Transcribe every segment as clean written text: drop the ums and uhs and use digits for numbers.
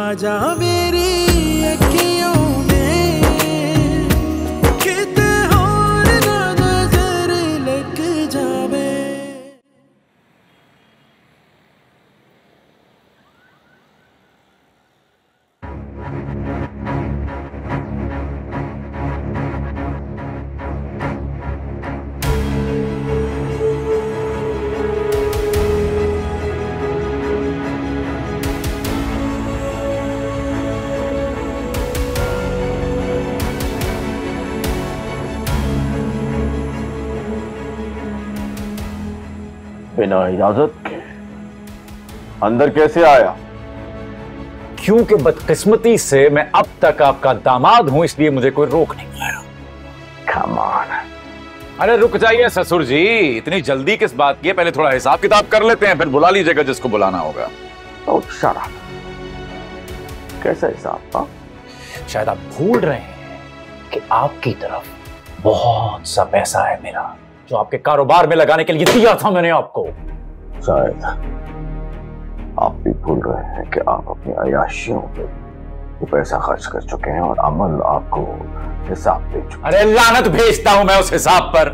आजा मेरी अखियों में किते और ना नजर लग जावे। बिना इजाजत के अंदर कैसे आया? क्योंकि बदकिस्मती से मैं अब तक आपका दामाद हूं, इसलिए मुझे कोई रोक नहीं पाया। Come on। अरे रुक जाइए ससुर जी, इतनी जल्दी किस बात की है? पहले थोड़ा हिसाब किताब कर लेते हैं, फिर बुला लीजिएगा जिसको बुलाना होगा। तो शराब कैसा हिसाब था? शायद आप भूल रहे हैं कि आपकी तरफ बहुत सा पैसा है मेरा, जो आपके कारोबार में लगाने के लिए दिया था मैंने आपको। शायद आप भी भूल रहे हैं कि आप अपनी अय्याशियों पे वो पैसा खर्च कर चुके हैं और अमल आपको हिसाब दे चुके। अरे लानत भेजता हूं मैं उस हिसाब पर।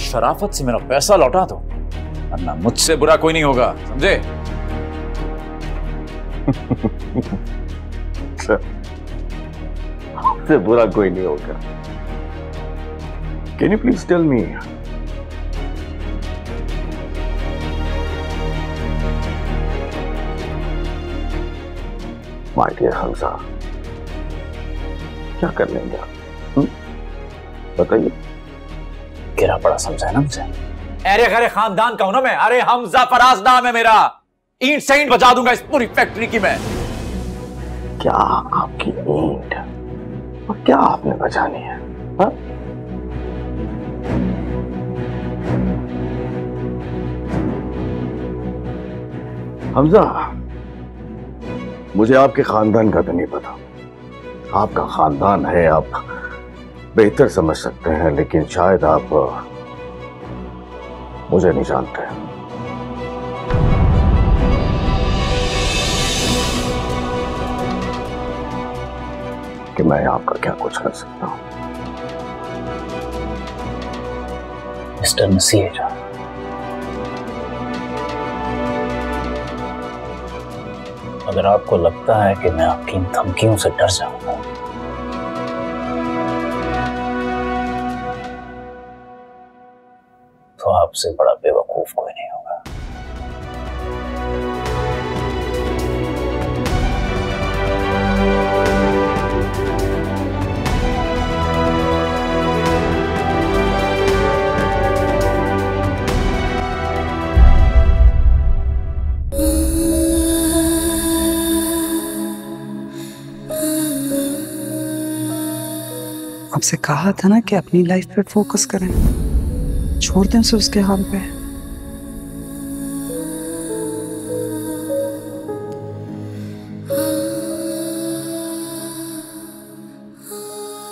शराफत से मेरा पैसा लौटा दो, वरना मुझसे बुरा कोई नहीं होगा, समझे? आपसे बुरा कोई नहीं होगा। Can you please tell me? My dear Hamza, क्या कर लेंगे आप? बताइए। गिरा पड़ा समझा है ना मुझे? अरे गरे खानदान का हूं ना मैं। अरे हमजा फराज नाम है मेरा। ईंट से ईंट बजा दूंगा इस पूरी फैक्ट्री की मैं। क्या आपकी ईंट और क्या आपने बजानी है? हा? हमजा, मुझे आपके खानदान का तो नहीं पता। आपका खानदान है, आप बेहतर समझ सकते हैं, लेकिन शायद आप मुझे नहीं जानते। कि मैं आपका क्या कुछ कर सकता हूं। मिस्टर नसीर, अगर आपको लगता है कि मैं आपकी इन धमकियों से डर जाऊंगा, तो आपसे बड़ा बेवकूफ कोई नहीं होगा। आपसे कहा था ना कि अपनी लाइफ पे फोकस करें, छोड़ दें उसे उसके हाल पे।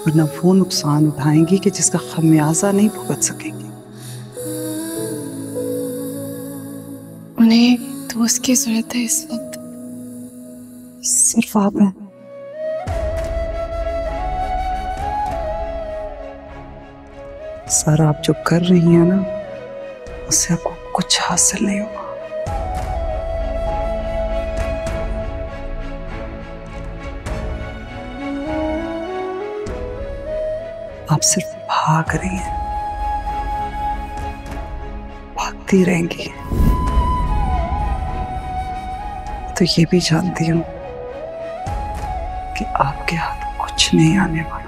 वरना वो नुकसान उठाएंगी कि जिसका खमियाजा नहीं भुगत सकेंगी। उन्हें एक दोस्त की जरूरत है इस वक्त। सिर्फ आप हैं। सर, आप जो कर रही हैं ना, उससे आपको कुछ हासिल नहीं होगा। आप सिर्फ भाग रही हैं, भागती रहेंगी। तो ये भी जानती हूं कि आपके हाथ कुछ नहीं आने वाला।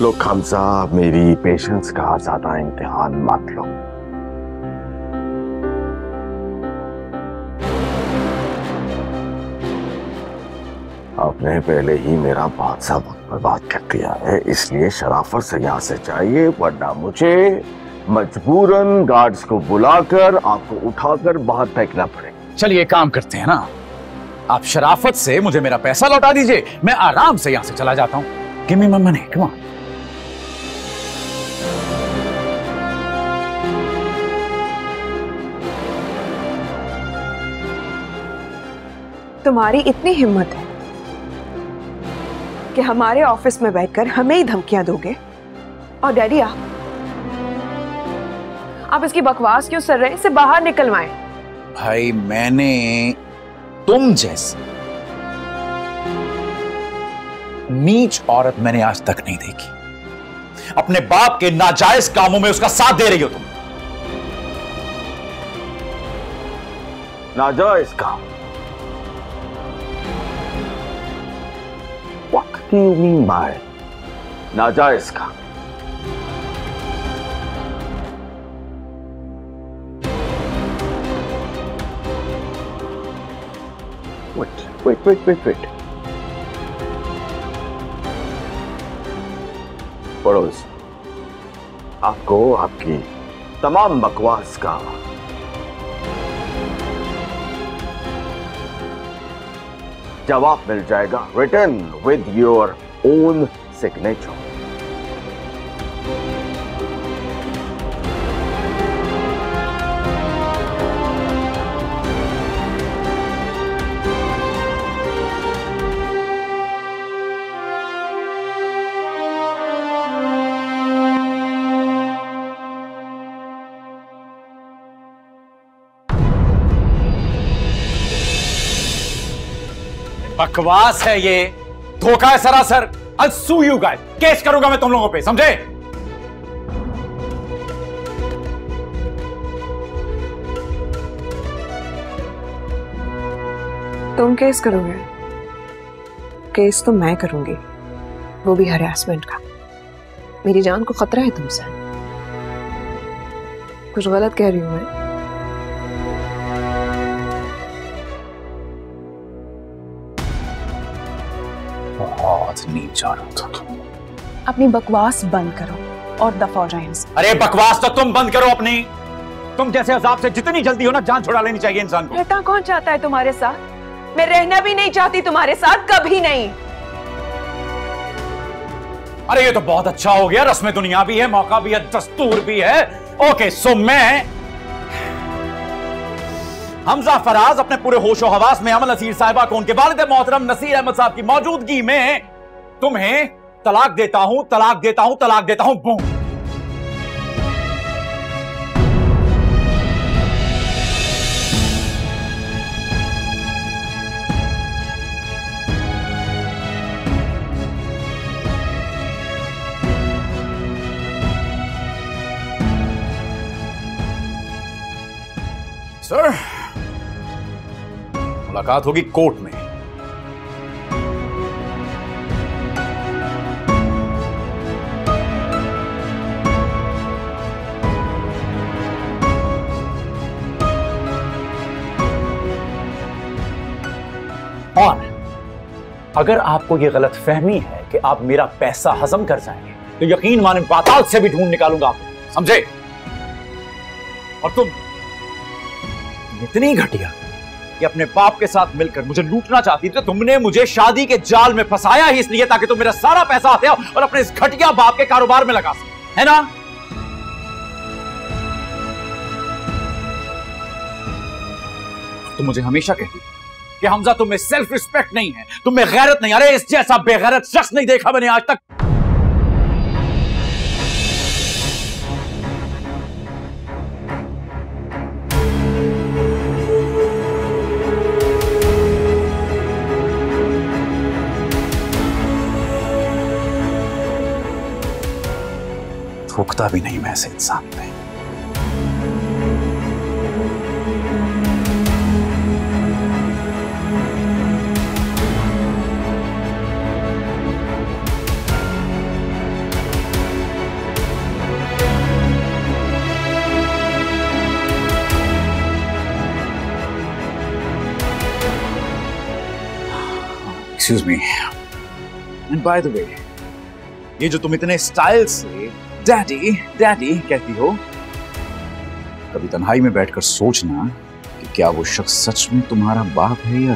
लोग हमजा, मेरी पेशेंस का ज्यादा इम्तिहान मत लो। आपने पहले ही मेरा बहुत सा वक्त बर्बाद कर दिया है, इसलिए शराफत से यहाँ से चाहिए, वरना मुझे मजबूरन गार्ड्स को बुलाकर आपको उठाकर बाहर फेंकना पड़ेगा। चलिए काम करते हैं ना, आप शराफत से मुझे मेरा पैसा लौटा दीजिए, मैं आराम से यहाँ से चला जाता हूँ। Give me my money, come on. तुम्हारी इतनी हिम्मत है कि हमारे ऑफिस में बैठकर हमें ही धमकियां दोगे? और डैडी आप इसकी बकवास क्यों कर रहे हैं? इसे बाहर निकलवाएं। भाई मैंने तुम जैसी नीच औरत मैंने आज तक नहीं देखी। अपने बाप के नाजायज कामों में उसका साथ दे रही हो तुम। नाजायज काम? What do you mean by नाजायज काम? Wait. पड़ोस, आपको आपकी तमाम बकवास का जवाब मिल जाएगा written with your own signature. बकवास है ये, धोखा है सरासर। I'll sue you guys, case करूंगा मैं तुम लोगों पे, समझे? तुम केस करोगे? केस तो मैं करूंगी, वो भी हरासमेंट का। मेरी जान को खतरा है तुमसे। कुछ गलत कह रही हूं मैं? बहुत नीच औरत हो तुम। अपनी बकवास बंद करो और दफा हो जाए इनसे। अरे बकवास तो तुम बंद करो अपनी। तुम जैसे अजाब से जितनी जल्दी हो ना जान छुड़ा लेनी चाहिए इंसान को। रहता कौन चाहता है तुम्हारे साथ? मैं रहना भी नहीं चाहती तुम्हारे साथ, कभी नहीं। अरे ये तो बहुत अच्छा हो गया, रस्म दुनिया भी है, मौका भी है, दस्तूर भी है। ओके, सो मैं हमजा फराज अपने पूरे होशो हवास में अमल नसीर साहिबा को उनके वालिद मोहतरम नसीर अहमद साहब की मौजूदगी में तुम्हें तलाक देता हूं, तलाक देता हूं, तलाक देता हूं। बूम। सर, मुलाकात होगी कोर्ट में। और अगर आपको यह गलत फहमी है कि आप मेरा पैसा हजम कर जाएंगे तो यकीन माने पाताल से भी ढूंढ निकालूंगा आपको, समझे? और तुम इतनी घटिया कि अपने बाप के साथ मिलकर मुझे लूटना चाहती थी, तो तुमने मुझे शादी के जाल में फंसाया ही इसलिए ताकि तुम मेरा सारा पैसा आते हो और अपने इस घटिया बाप के कारोबार में लगा सको, है ना? तुम मुझे हमेशा कहती कि हमजा तुम्हें सेल्फ रिस्पेक्ट नहीं है, तुम्हें गैरत नहीं। अरे इस जैसा बेगैरत शख्स नहीं देखा मैंने आज तक। थूकता भी नहीं मैं ऐसे इंसान पे। Excuse me, and by the way, ये जो तुम इतने स्टाइल से डैडी डैडी कहती हो, कभी तन्हाई में बैठकर सोचना कि क्या वो शख्स सच में तुम्हारा बाप है या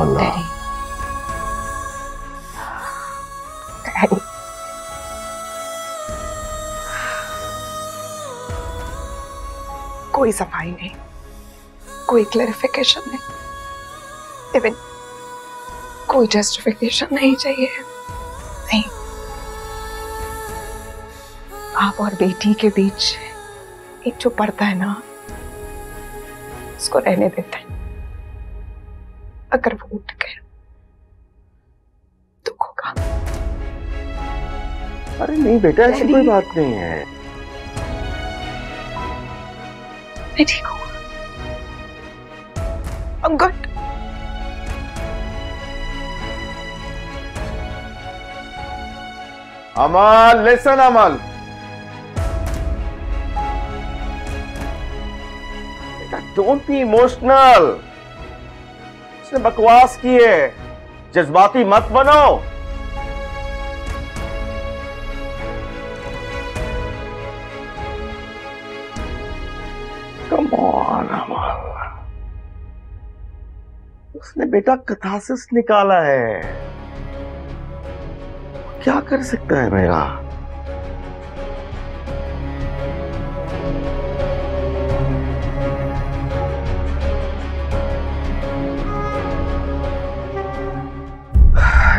अल्लाह। डैडी, कोई सफाई नहीं, कोई क्लैरिफिकेशन नहीं, इवन कोई जस्टिफिकेशन नहीं चाहिए। नहीं, आप और बेटी के बीच एक जो पर्दा है ना, उसको रहने देते हैं। अगर वो उठ गए दुख होगा। अरे नहीं बेटा, ऐसी कोई बात नहीं है। मैं ठीक हूँ, I'm good। अमल, लिसन अमल, बेटा डोंट बी इमोशनल। उसने बकवास की है, जज्बाती मत बनो। कम ऑन अमल, उसने बेटा कथासिस निकाला है, क्या कर सकता है मेरा?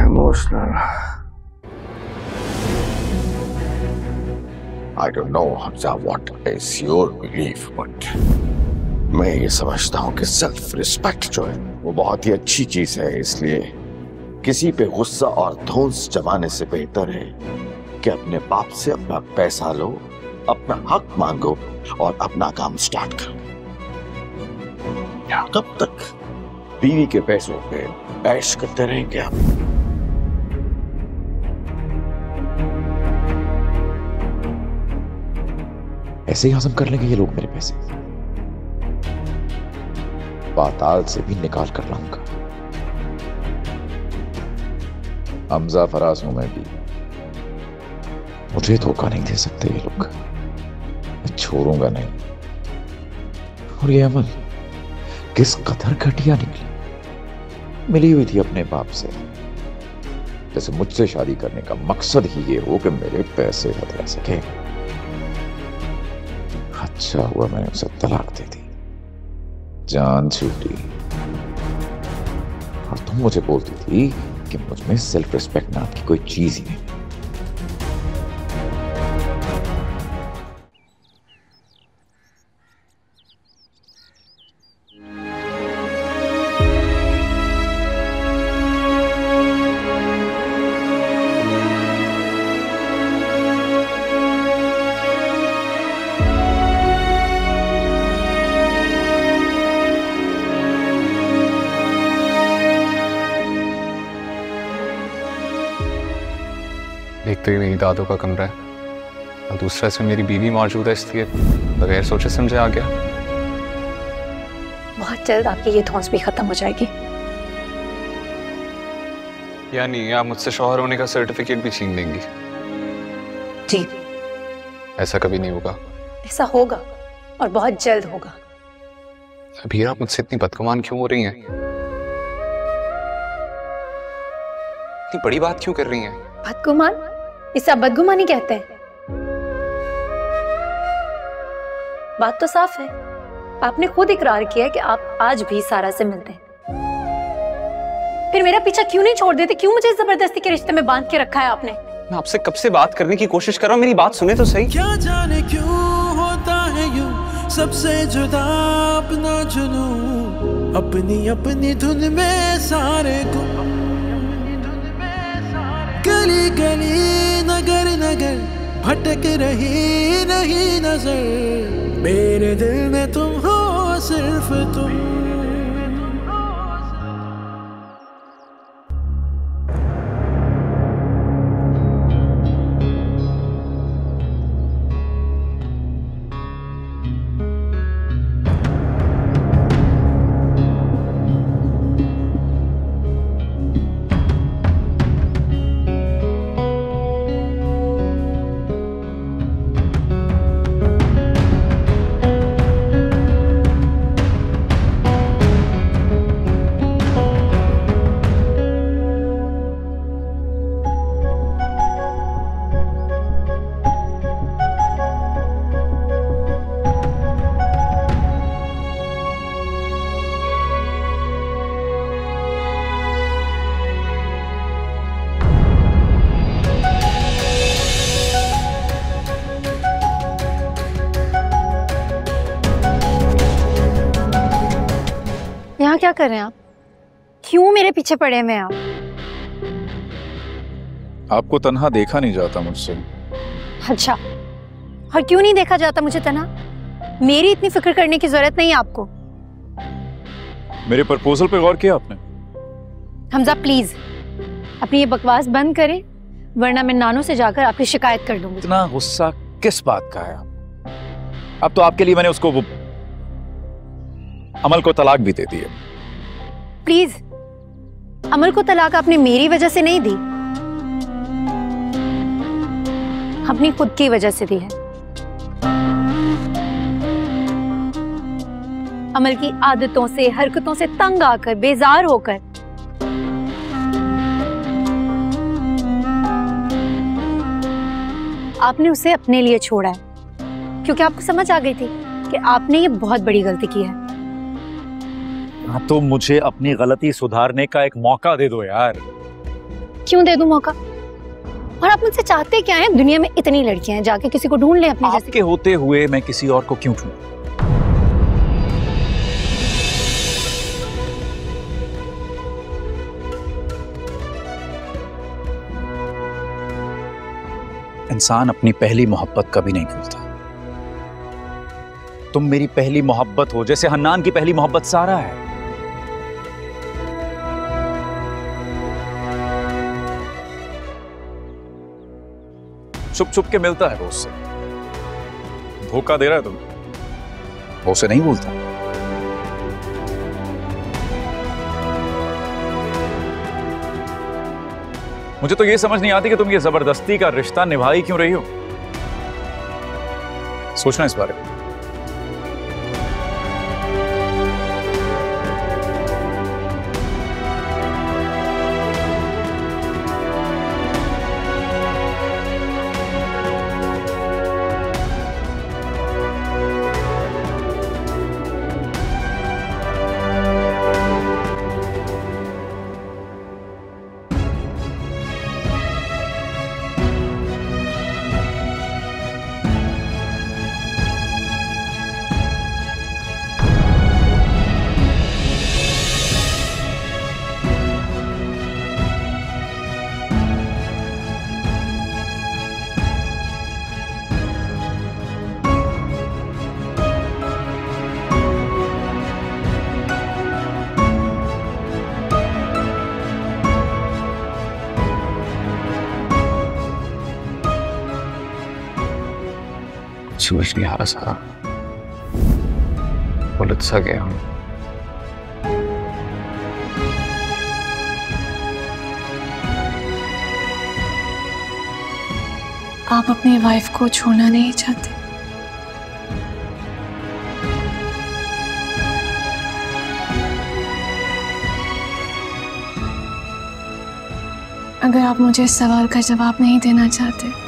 Emotional, I don't know Hamza what is your belief, but मैं ये समझता हूं कि सेल्फ रिस्पेक्ट जो है वो बहुत ही अच्छी चीज है। इसलिए किसी पे गुस्सा और धौंस जमाने से बेहतर है कि अपने बाप से अपना पैसा लो, अपना हक मांगो और अपना काम स्टार्ट करो। कब तक बीवी के पैसों पे ऐश करते रहेंगे आप? ऐसे ही हजम कर लेंगे ये लोग मेरे पैसे, पाताल से भी निकाल कर लाऊंगा। हमजा फराज हूं मैं भी, मुझे धोखा नहीं दे सकते ये लोग, मैं छोड़ूंगा नहीं। और ये अमल किस कदर घटिया निकली, मिली हुई थी अपने बाप से, जैसे मुझसे शादी करने का मकसद ही ये हो कि मेरे पैसे न दे सके। अच्छा हुआ मैंने उसे तलाक दे दी, जान छूटी। और तुम मुझे बोलती थी कि मुझ में सेल्फ रिस्पेक्ट नाम की कोई चीज ही नहीं। एक तो ये मेरी दादों का कमरा है और दूसरा इसमें मेरी बीवी मौजूद है, इसलिए बगैर सोचे समझे आ गया। बहुत जल्द आपकी ये धौंस भी खत्म हो जाएगी। यानी आप मुझसे शौहर होने का सर्टिफिकेट भी छीन लेंगी? जी, ऐसा कभी नहीं होगा। ऐसा होगा और बहुत जल्द होगा। अभी आप मुझसे इतनी बदगुमान क्यों हो रही हैं? इतनी बड़ी बात क्यों कर रही हैं? बदगुमान? इसे आप बदगुमानी कहते हैं? बात तो साफ है, आपने खुद इकरार किया है कि आप आज भी सारा से मिलते हैं। फिर मेरा पीछा क्यों नहीं छोड़ देते? क्यों मुझे जबरदस्ती के रिश्ते में बांध के रखा है आपने? मैं आपसे कब से बात करने की कोशिश कर रहा हूं, मेरी बात सुने तो सही। क्या जाने क्यों होता है यूं, सबसे जुदा अपना जुनून, अपनी अपनी धुन में सारे गुम, गली गली नगर नगर भटक रही नहीं नजर, मेरे दिल में तुम हो सिर्फ तुम। यहाँ क्या कर रहे हैं आप? क्यों मेरे पीछे पड़े हुए हैं आप? आपको तन्हा देखा नहीं जाता मुझसे। अच्छा, और क्यों नहीं देखा जाता मुझे तन्हा? मेरी इतनी फिक्र करने की जरूरत नहीं है आपको। मेरे प्रपोजल पे गौर किया आपने? हमजा प्लीज अपनी ये बकवास बंद करें, वरना मैं नानू से जाकर आपकी शिकायत कर दूंगी। इतना गुस्सा किस बात का है आप? अब तो आपके लिए मैंने उसको वो अमल को तलाक भी दे दी है। प्लीज, अमल को तलाक आपने मेरी वजह से नहीं दी, अपनी खुद की वजह से दी है। अमल की आदतों से, हरकतों से तंग आकर, बेजार होकर आपने उसे अपने लिए छोड़ा है, क्योंकि आपको समझ आ गई थी कि आपने ये बहुत बड़ी गलती की है। हाँ, तो मुझे अपनी गलती सुधारने का एक मौका दे दो यार। क्यों दे दूं मौका? और आप मुझसे चाहते क्या हैं? दुनिया में इतनी लड़कियां हैं, जाके किसी को ढूंढ लें अपने जैसी। आपके होते हुए मैं किसी और को क्यों ढूंढूं? इंसान अपनी पहली मोहब्बत कभी नहीं भूलता। तुम मेरी पहली मोहब्बत हो, जैसे हन्नान की पहली मोहब्बत सारा है। छुप छुप के मिलता है वो उससे, धोखा दे रहा है तुम, वो उसे नहीं भूलता। मुझे तो ये समझ नहीं आती कि तुम ये जबरदस्ती का रिश्ता निभाई क्यों रही हो। सोचना इस बारे में। समझ नहीं आ रहा सारा, उलझ सा गया हूं। आप अपनी वाइफ को छोड़ना नहीं चाहते? अगर आप मुझे इस सवाल का जवाब नहीं देना चाहते,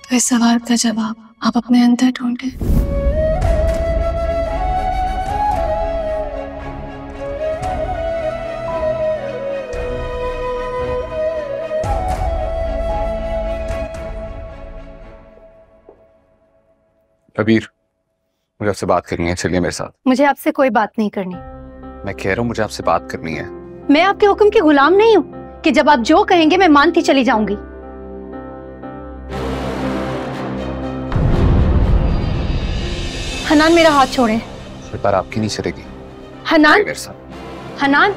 तो इस सवाल का जवाब आप अपने अंदर ढूंढें। कबीर, मुझे आपसे बात करनी है, चलिए मेरे साथ। मुझे आपसे कोई बात नहीं करनी। मैं कह रहा हूँ मुझे आपसे बात करनी है। मैं आपके हुक्म की गुलाम नहीं हूँ कि जब आप जो कहेंगे मैं मानती चली जाऊंगी। हनान, मेरा हाथ छोड़ें। इस बार आपकी नहीं चलेगी। हनान, मेरे साथ। हनान,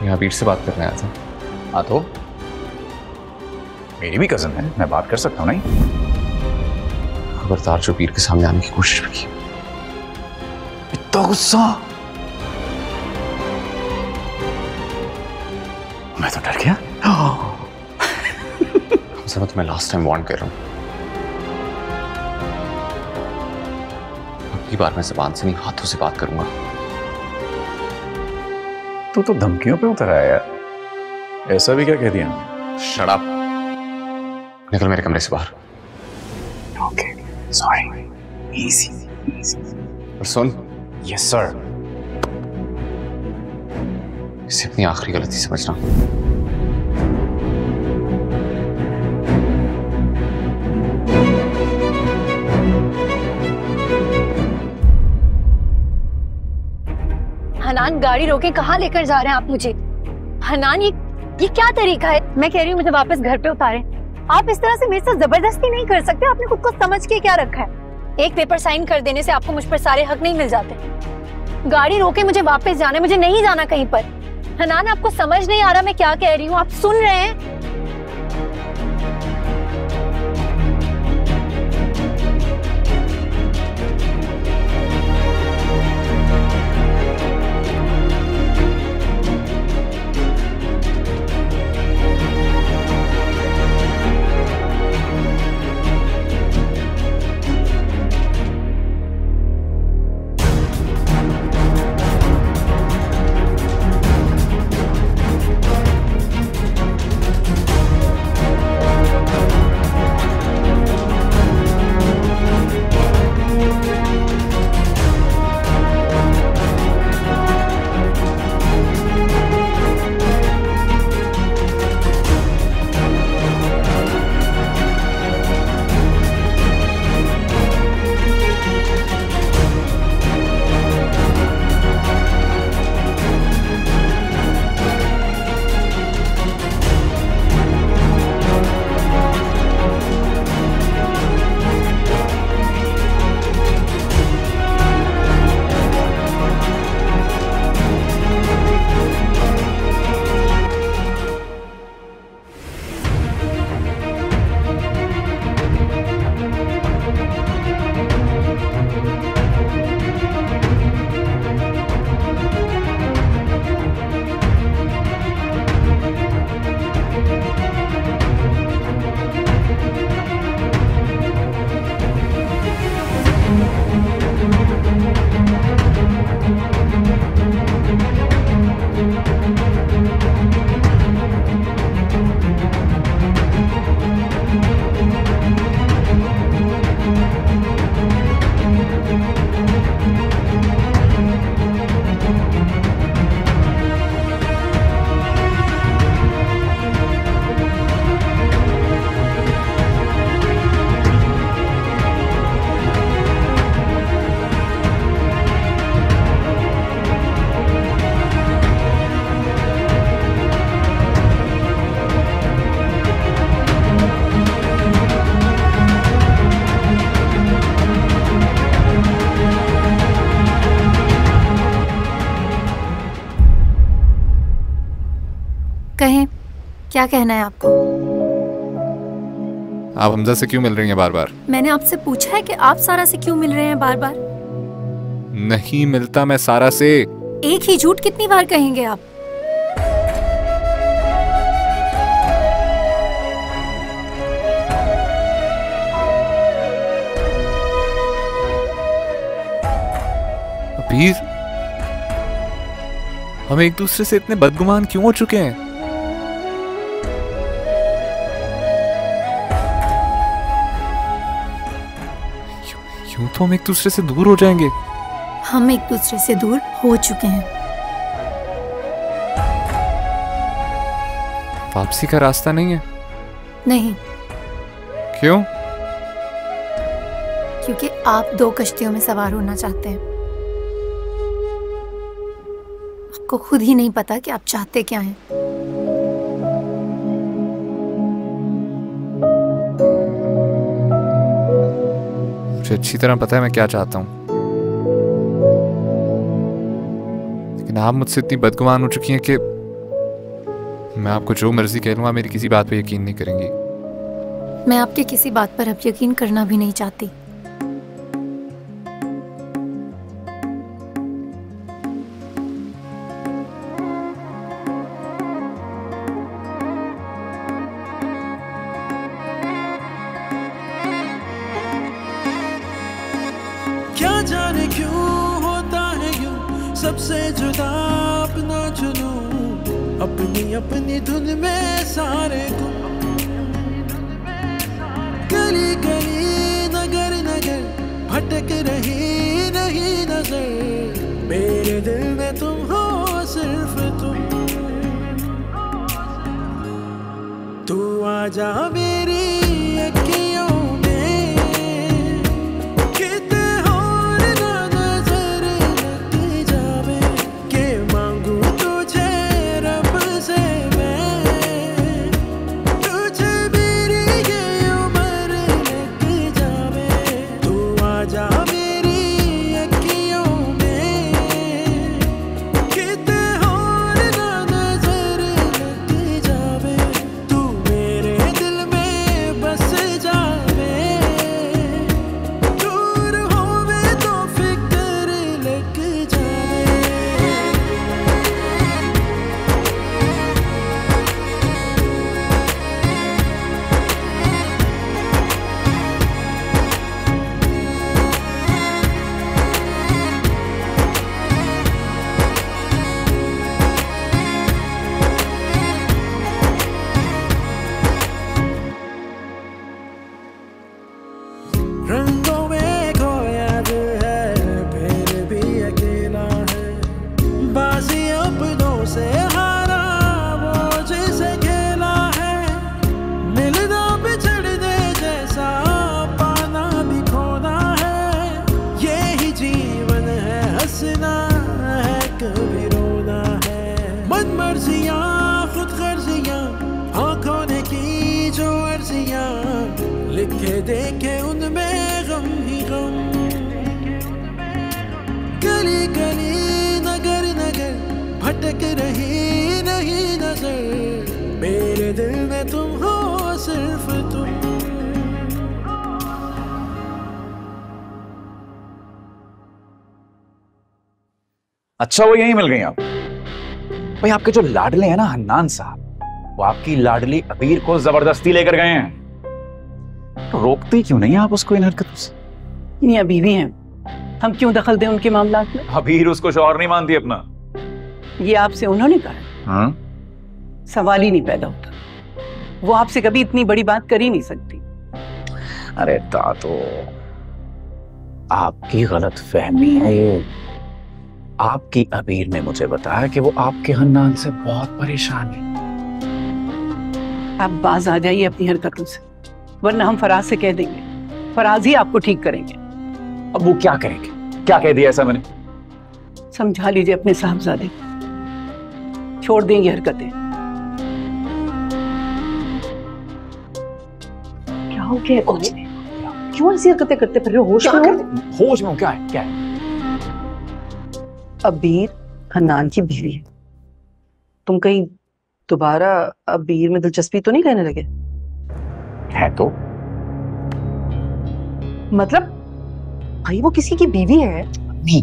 यहाँ वीर से बात करने आया था। हाँ तो मेरी भी कजन है, मैं बात कर सकता हूँ नहीं? खबरदार जो वीर के सामने आने की कोशिश भी की। इतना गुस्सा? मैं तो डर गया। मैं तुम्हें लास्ट टाइम वार्न कर रहा हूं, अगली बार मैं जुबान से नहीं हाथों से बात करूंगा। तू तो धमकियों पे उतर आया यार, ऐसा भी क्या कह दिया? शट अप, निकल मेरे कमरे से बाहर। Okay sorry, easy. और सुन, यस सर। इसे अपनी आखिरी गलती समझना। हनान, गाड़ी रोके कहाँ लेकर जा रहे हैं आप मुझे? हनान, ये क्या तरीका है? मैं कह रही हूँ मुझे वापस घर पे उतारें। आप इस तरह से मेरे साथ जबरदस्ती नहीं कर सकते। आपने खुद को समझ के क्या रखा है? एक पेपर साइन कर देने से आपको मुझ पर सारे हक नहीं मिल जाते। गाड़ी रोके मुझे वापस जाना है, मुझे नहीं जाना कहीं पर। हनान, आपको समझ नहीं आ रहा मैं क्या कह रही हूँ? आप सुन रहे हैं? कहें, क्या कहना है आपको? आप हमजा से क्यों मिल रही हैं बार बार? मैंने आपसे पूछा है कि आप सारा से क्यों मिल रहे हैं बार बार? नहीं मिलता मैं सारा से। एक ही झूठ कितनी बार कहेंगे आप? अबीर, हम एक दूसरे से इतने बदगुमान क्यों हो चुके हैं? यूं तो हम एक दूसरे से दूर हो जाएंगे। हम एक दूसरे से दूर हो चुके हैं। वापसी का रास्ता नहीं है? नहीं। क्यों? क्योंकि आप दो कश्तियों में सवार होना चाहते हैं। आपको खुद ही नहीं पता कि आप चाहते क्या हैं। मुझे अच्छी तरह पता है मैं क्या चाहता हूं, लेकिन आप मुझसे इतनी बदगुमान हो चुकी हैं कि मैं आपको जो मर्जी कह लूंगा, मेरी किसी बात पे यकीन नहीं करेंगी। मैं आपके किसी बात पर अब यकीन करना भी नहीं चाहती। सबसे जुदा अपना चुनूं, अपनी अपनी धुन में सारे गुम। गली गली नगर नगर भटक रही नहीं नजर, मेरे दिल में तुम हो सिर्फ तुम। तू आजा मेरी अखियों में, कितने और ना नजर लग जावे, के मांगू तुझे रब से मैं, तुझे मेरी ये उम्र लग जावे। तू आजा मेरी अखियों में, कितने और ना नजर लग जावे, तू मेरे दिल में बस जावे, दूर होवे तो फिक्र लग जावे। रंगों में खोया दिल है, फिर भी अकेला है, बाजी अपनों से हारा वो जिसे खेला है। मिलना बिछड़ने जैसा, पाना भी खोना है, यही जीवन है, हंसना है कभी रोना है। मन मर्जियां खुद गर्जियां, आंखों ने की जो अर्जियां, लिखे देखे उनमें गम ही गम। गली गली नगर नगर भटक रही नहीं नजर, मेरे दिल में तुम हो सिर्फ तुम। अच्छा वो यहीं मिल गई आप? भाई आपके जो लाडले हैं ना हन्नान साहब, वो आपकी लाडली अबीर को जबरदस्ती लेकर गए हैं। तो रोकती क्यों नहीं आप उसको इन हरकतों से? ये बीवी हैं, हम क्यों दखल दें उनके मामलात में? अबीर उसको शौहर नहीं मानती अपना। ये आपसे उन्होंने कहा? हाँ? सवाल ही नहीं पैदा होता। वो आपसे कभी इतनी बड़ी बात कर ही नहीं सकती। अरे तो आपकी गलत फहमी है ये। आपकी अबीर ने मुझे बताया कि वो आपके हन्नान से बहुत परेशान है। आप बाज आ जाइए अपनी हरकतों से, वरना हम फराज से कह देंगे, फराज ही आपको ठीक करेंगे। अब वो क्या करेंगे? क्या कह दिया ऐसा मैंने? समझा लीजिए अपने साहबजादे, छोड़ देंगे हरकतें। क्या हो गया? कुछ नहीं। क्यों ऐसी हरकतें करते फिर? होश में हो? होश में हो? क्या है? क्या है? अबीर हन्नान की बीवी है। तुम कहीं दोबारा अबीर में दिलचस्पी तो नहीं लेने लगे? है तो मतलब भाई वो किसी की बीवी है? नहीं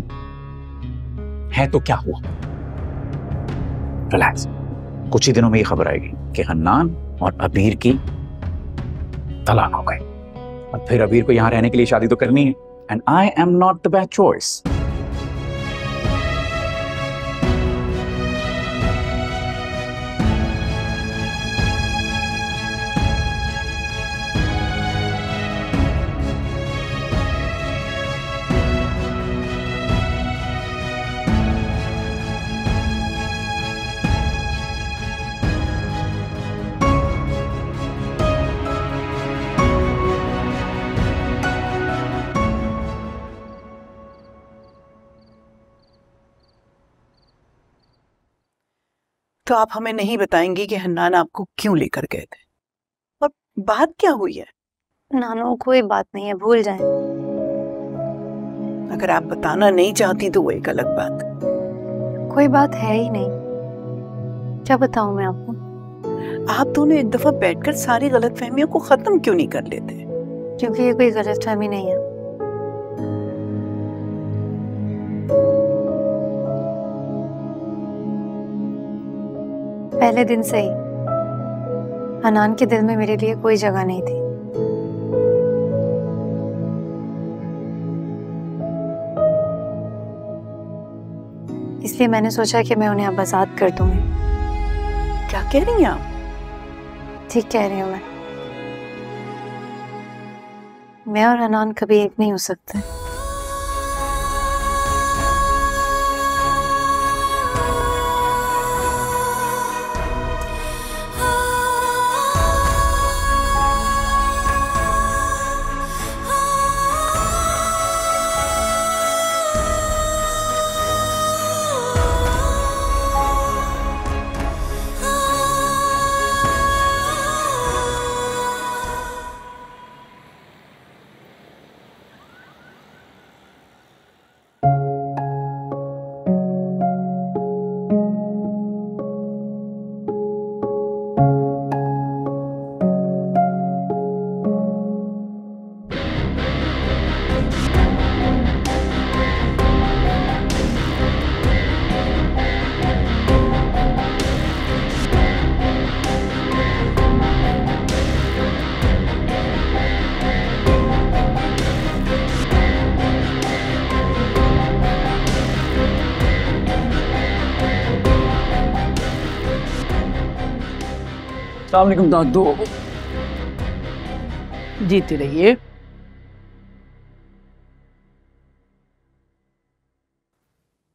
है तो क्या हुआ? रिलैक्स, कुछ ही दिनों में ये खबर आएगी कि हन्नान और अबीर की तलाक हो गई, और फिर अबीर को यहां रहने के लिए शादी तो करनी है, and I am not the best choice. तो आप हमें नहीं बताएंगे कि हन्नान आपको क्यों लेकर गए थे, और बात क्या हुई है? नानो कोई बात नहीं है, भूल जाएं। अगर आप बताना नहीं चाहती तो वो एक अलग बात। कोई बात है ही नहीं, क्या बताऊं मैं आपको? आप दोनों एक दफा बैठकर सारी गलतफहमियों को खत्म क्यों नहीं कर लेते? क्योंकि ये कोई गलतफहमी नहीं है। पहले दिन से ही हन्नान के दिल में मेरे लिए कोई जगह नहीं थी। इसलिए मैंने सोचा कि मैं उन्हें अब आजाद कर दूंगी। क्या कह रही हैं आप? ठीक कह रही हूँ मैं और हनान कभी एक नहीं हो सकते। अस्सलाम वालेकुम दादू। जीते रहिए।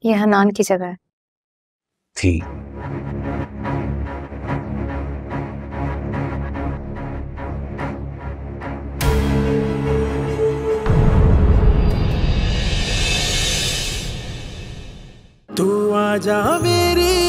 ये हनान की जगह है। थी। तू आजा मेरी